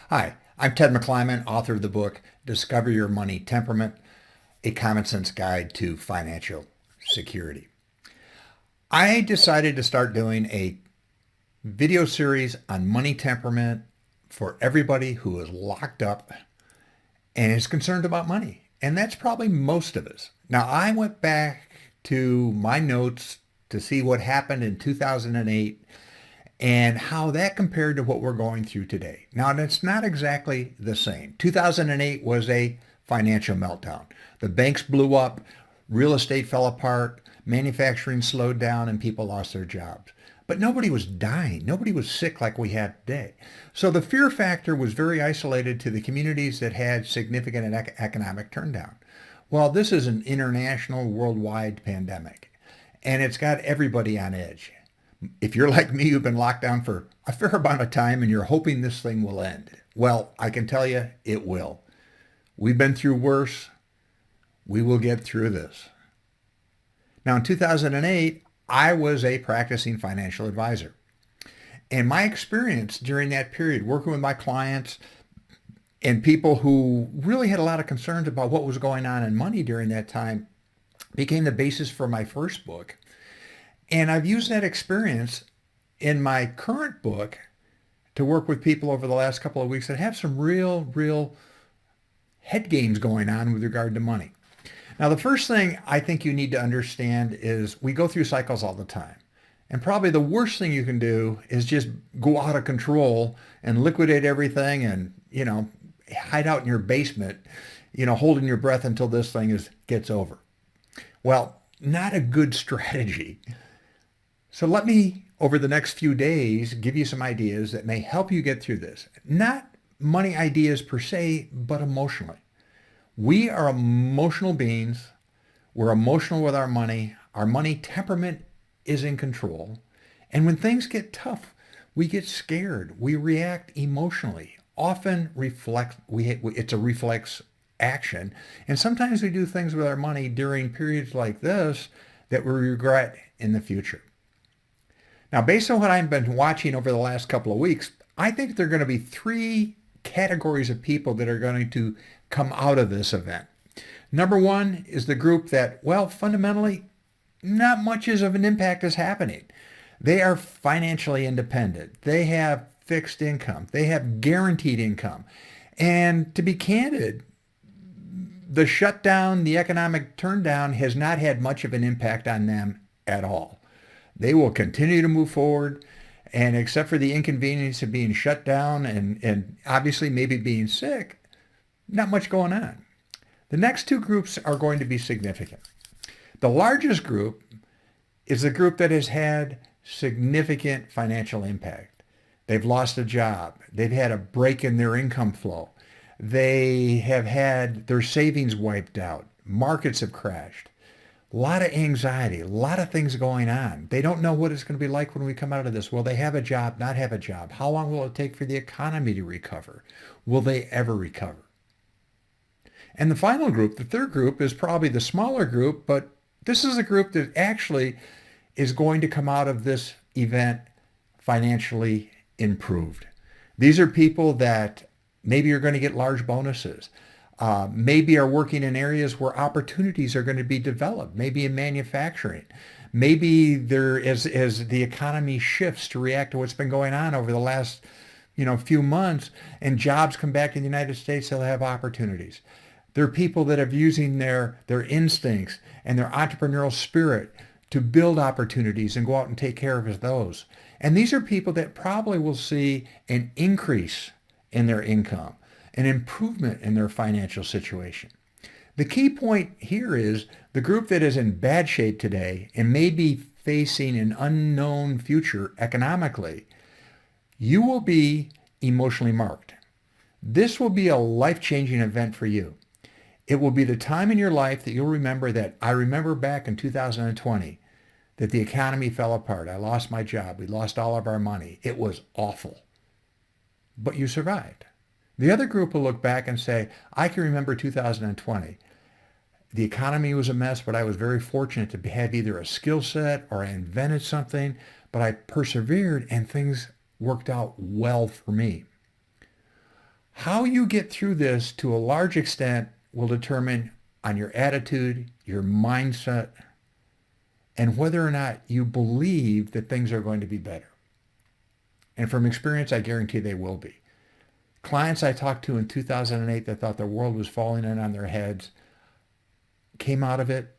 Hi, I'm Ted McClyman, author of the book Discover Your Money Temperament, a common sense guide to financial security. I decided to start doing a video series on money temperament for everybody who is locked up and is concerned about money. And that's probably most of us. Now, I went back to my notes to see what happened in 2008 and how that compared to what we're going through today. Now, it's not exactly the same. 2008 was a financial meltdown. The banks blew up, real estate fell apart, manufacturing slowed down, and people lost their jobs. But nobody was dying. Nobody was sick like we had today. So the fear factor was very isolated to the communities that had significant economic turndown. Well, this is an international, worldwide pandemic, and it's got everybody on edge. If you're like me, you've been locked down for a fair amount of time and you're hoping this thing will end. Well, I can tell you it will. We've been through worse. We will get through this. Now, in 2008, I was a practicing financial advisor. And my experience during that period, working with my clients and people who really had a lot of concerns about what was going on in money during that time, became the basis for my first book. And I've used that experience in my current book to work with people over the last couple of weeks that have some real head games going on with regard to money. Now, the first thing I think you need to understand is we go through cycles all the time. And probably the worst thing you can do is just go out of control and liquidate everything and, hide out in your basement, holding your breath until this thing gets over. Well, not a good strategy. So let me, over the next few days, give you some ideas that may help you get through this. Not money ideas per se, but emotionally. We are emotional beings. We're emotional with our money. Our money temperament is in control. And when things get tough, we get scared. We react emotionally. Often it's a reflex action. And sometimes we do things with our money during periods like this that we regret in the future. Now, based on what I've been watching over the last couple of weeks, I think there are going to be three categories of people that are going to come out of this event. Number one is the group that, fundamentally, not much of an impact is happening. They are financially independent. They have fixed income. They have guaranteed income. And to be candid, the shutdown, the economic turndown has not had much of an impact on them at all. They will continue to move forward. And except for the inconvenience of being shut down and obviously maybe being sick, not much going on. The next two groups are going to be significant. The largest group is the group that has had significant financial impact. They've lost a job. They've had a break in their income flow. They have had their savings wiped out. Markets have crashed. A lot of anxiety, a lot of things going on. They don't know what it's going to be like when we come out of this. Will they have a job, not have a job? How long will it take for the economy to recover? Will they ever recover? And the final group, the third group, is probably the smaller group, but this is a group that actually is going to come out of this event financially improved. These are people that maybe are going to get large bonuses. Maybe are working in areas where opportunities are going to be developed, maybe in manufacturing. Maybe there, as the economy shifts to react to what's been going on over the last few months and jobs come back to the United States, they'll have opportunities. There are people that are using their instincts and their entrepreneurial spirit to build opportunities and go out and take care of those. And these are people that probably will see an increase in their income, an improvement in their financial situation. The key point here is the group that is in bad shape today and may be facing an unknown future economically, you will be emotionally marked. This will be a life-changing event for you. It will be the time in your life that you'll remember that I remember back in 2020 that the economy fell apart. I lost my job. We lost all of our money. It was awful. But you survived. The other group will look back and say, I can remember 2020. The economy was a mess, but I was very fortunate to have either a skill set or I invented something, but I persevered and things worked out well for me. How you get through this to a large extent will determine on your attitude, your mindset, and whether or not you believe that things are going to be better. And from experience, I guarantee they will be. Clients I talked to in 2008 that thought the world was falling in on their heads came out of it.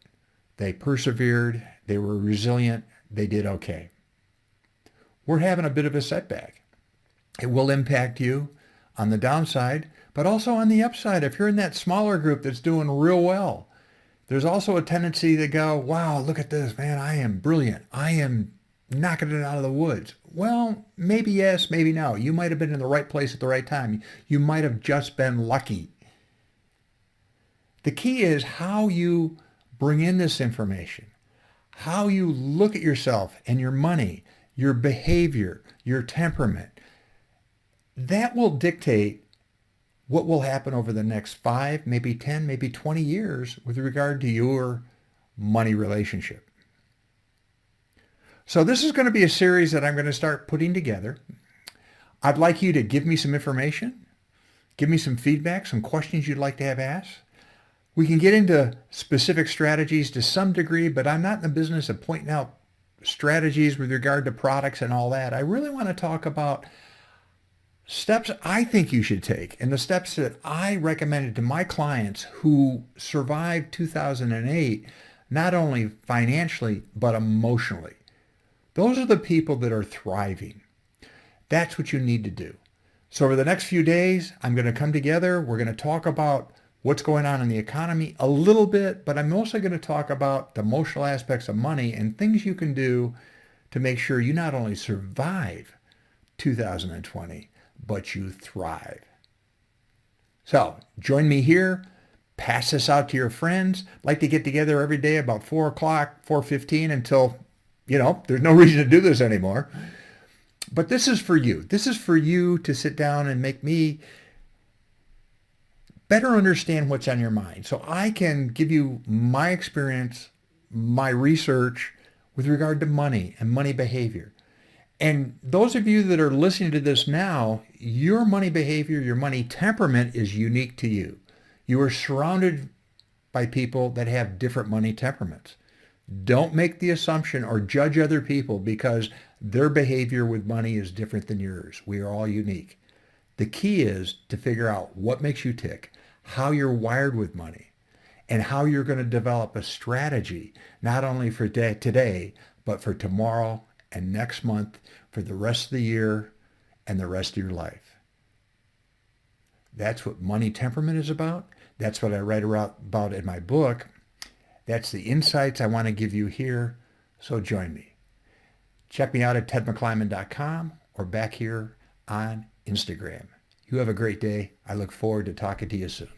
They persevered. They were resilient. They did okay. We're having a bit of a setback. It will impact you on the downside, but also on the upside. If you're in that smaller group that's doing real well, there's also a tendency to go, wow, look at this, man, I am brilliant. I am knocking it out of the woods. Well, maybe yes, maybe no. You might have been in the right place at the right time. You might have just been lucky. The key is how you bring in this information, how you look at yourself and your money, your behavior, your temperament. That will dictate what will happen over the next 5, maybe 10, maybe 20 years with regard to your money relationship. So this is going to be a series that I'm going to start putting together. I'd like you to give me some information, give me some feedback, some questions you'd like to have asked. We can get into specific strategies to some degree, but I'm not in the business of pointing out strategies with regard to products and all that. I really want to talk about steps I think you should take and the steps that I recommended to my clients who survived 2008, not only financially, but emotionally. Those are the people that are thriving. That's what you need to do. So over the next few days, I'm going to come together. We're going to talk about what's going on in the economy a little bit, but I'm mostly going to talk about the emotional aspects of money and things you can do to make sure you not only survive 2020, but you thrive. So join me here. Pass this out to your friends. Like to get together every day about 4 o'clock, 4:15 until, there's no reason to do this anymore. But this is for you. This is for you to sit down and make me better understand what's on your mind. So I can give you my experience, my research with regard to money and money behavior. And those of you that are listening to this now, your money behavior, your money temperament is unique to you. You are surrounded by people that have different money temperaments. Don't make the assumption or judge other people because their behavior with money is different than yours. We are all unique. The key is to figure out what makes you tick, how you're wired with money, and how you're going to develop a strategy, not only for today, but for tomorrow and next month, for the rest of the year and the rest of your life. That's what money temperament is about. That's what I write about in my book. That's the insights I want to give you here. So join me. Check me out at tedmcclyman.com or back here on Instagram. You have a great day. I look forward to talking to you soon.